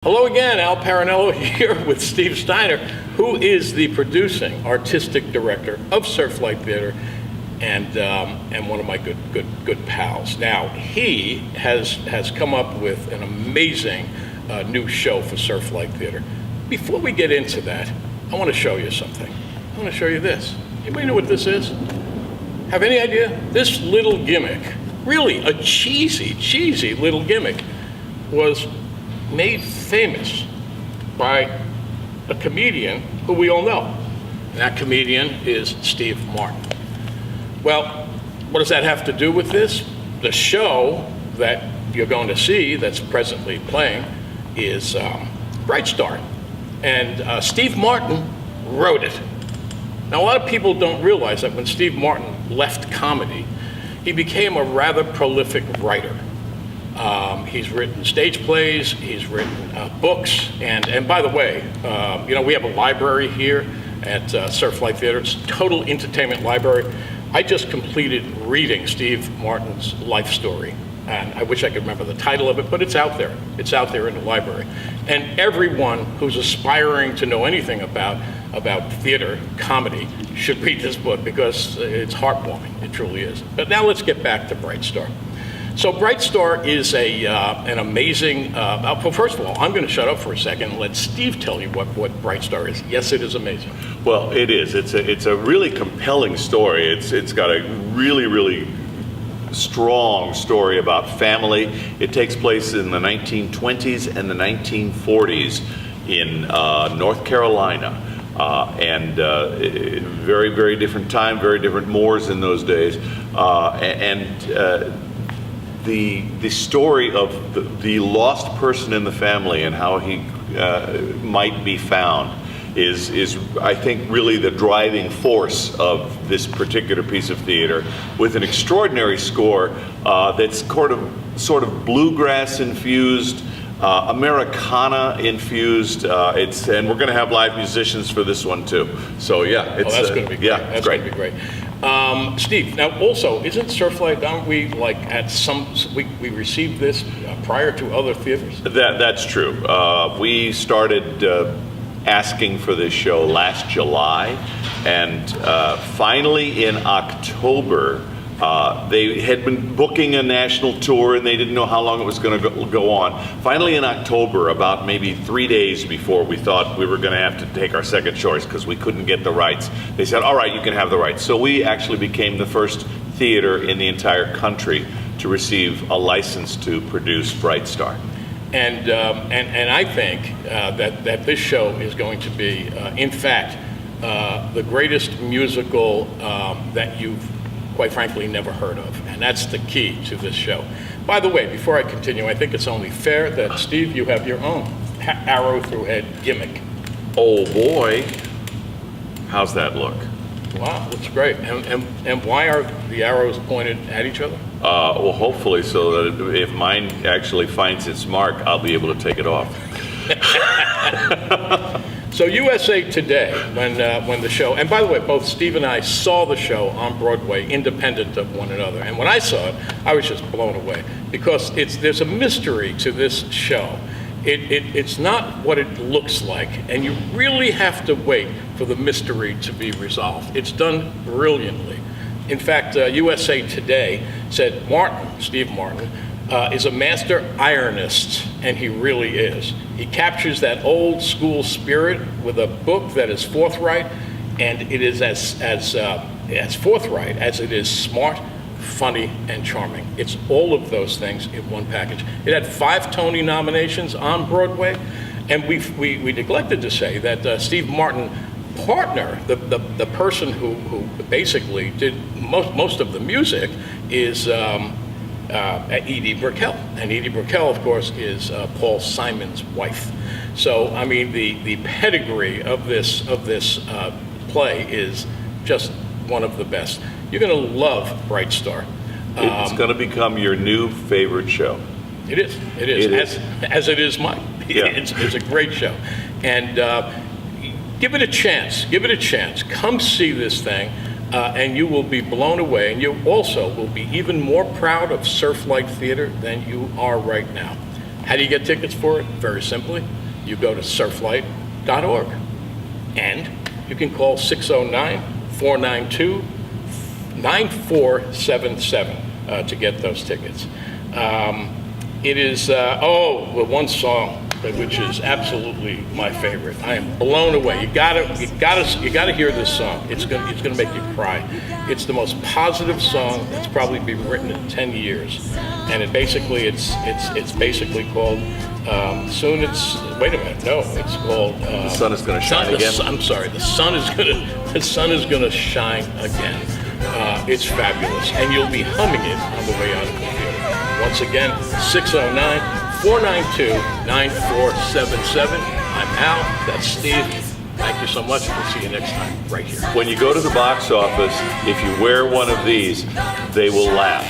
Hello again, Al Parinello here with Steve Steiner, who is the producing artistic director of Surflight Theater and one of my good pals. Now, he has come up with an amazing new show for Surflight Theater. Before we get into that, I want to show you something. I want to show you this. Anybody know what this is? Have any idea? This little gimmick, really a cheesy little gimmick, was made famous by a comedian who we all know. And that comedian is Steve Martin. Well, what does that have to do with this? The show that you're going to see that's presently playing is Bright Star. And Steve Martin wrote it. Now, a lot of people don't realize that when Steve Martin left comedy, he became a rather prolific writer. He's written stage plays, he's written books, and by the way, we have a library here at Surflight Theater. It's a total entertainment library. I just completed reading Steve Martin's life story, and I wish I could remember the title of it, but it's out there. It's out there in the library. And everyone who's aspiring to know anything about theater, comedy, should read this book because it's heartwarming. It truly is. But now let's get back to Bright Star. So Bright Star is an amazing, first of all, I'm going to shut up for a second and let Steve tell you what Bright Star is. Yes, it is amazing. Well, it is. It's a really compelling story. It's got a really strong story about family. It takes place in the 1920s and the 1940s in North Carolina. Very different time, very different Moors in those days. The story of the lost person in the family and how he might be found is I think really the driving force of this particular piece of theater, with an extraordinary score that's sort of bluegrass infused, Americana infused. And we're going to have live musicians for this one too. So yeah, that's going to be great. Yeah, that's going to be great. Steve, now also, isn't Surflight, aren't we like we received this prior to other theaters? That's true. We started asking for this show last July, and finally in October, they had been booking a national tour and they didn't know how long it was going to go on. Finally in October, about maybe 3 days before we thought we were going to have to take our second choice because we couldn't get the rights, they said, all right, you can have the rights. So we actually became the first theater in the entire country to receive a license to produce Bright Star. And I think that this show is going to be, in fact, the greatest musical that you've quite frankly never heard of, and that's the key to this show. By the way, before I continue, I think it's only fair that, Steve, you have your own arrow through head gimmick. Oh boy, how's that look? Wow, looks great. And why are the arrows pointed at each other? Well, hopefully so that if mine actually finds its mark, I'll be able to take it off. So USA Today, when the show, and by the way, both Steve and I saw the show on Broadway independent of one another. And when I saw it, I was just blown away because there's a mystery to this show. It's not what it looks like, and you really have to wait for the mystery to be resolved. It's done brilliantly. In fact, USA Today said Steve Martin, is a master ironist, and he really is. He captures that old school spirit with a book that is forthright, and it is as forthright as it is smart, funny, and charming. It's all of those things in one package. It had 5 Tony nominations on Broadway, and we neglected to say that Steve Martin partner, the person who basically did most of the music, is Edie Brickell, and Edie Brickell, of course, is Paul Simon's wife. So, I mean, the pedigree of this play is just one of the best. You're going to love Bright Star. It's going to become your new favorite show. It is. As it is mine. Yeah. It's a great show, and give it a chance. Give it a chance. Come see this thing. And you will be blown away, and you also will be even more proud of Surflight Theater than you are right now. How do you get tickets for it? Very simply, you go to surflight.org, and you can call 609-492-9477 to get those tickets. It is, one song which is absolutely my favorite. I am blown away. You gotta hear this song. It's gonna make you cry. It's the most positive song that's probably been written in 10 years, and it's basically called. Soon it's. Wait a minute. No, it's called. The sun is going to shine again. I'm sorry. The sun is gonna shine again. It's fabulous, and you'll be humming it on the way out of the theater. Once again, 609-492-9477. I'm Al. That's Steve. Thank you so much. We'll see you next time right here. When you go to the box office, if you wear one of these, they will laugh.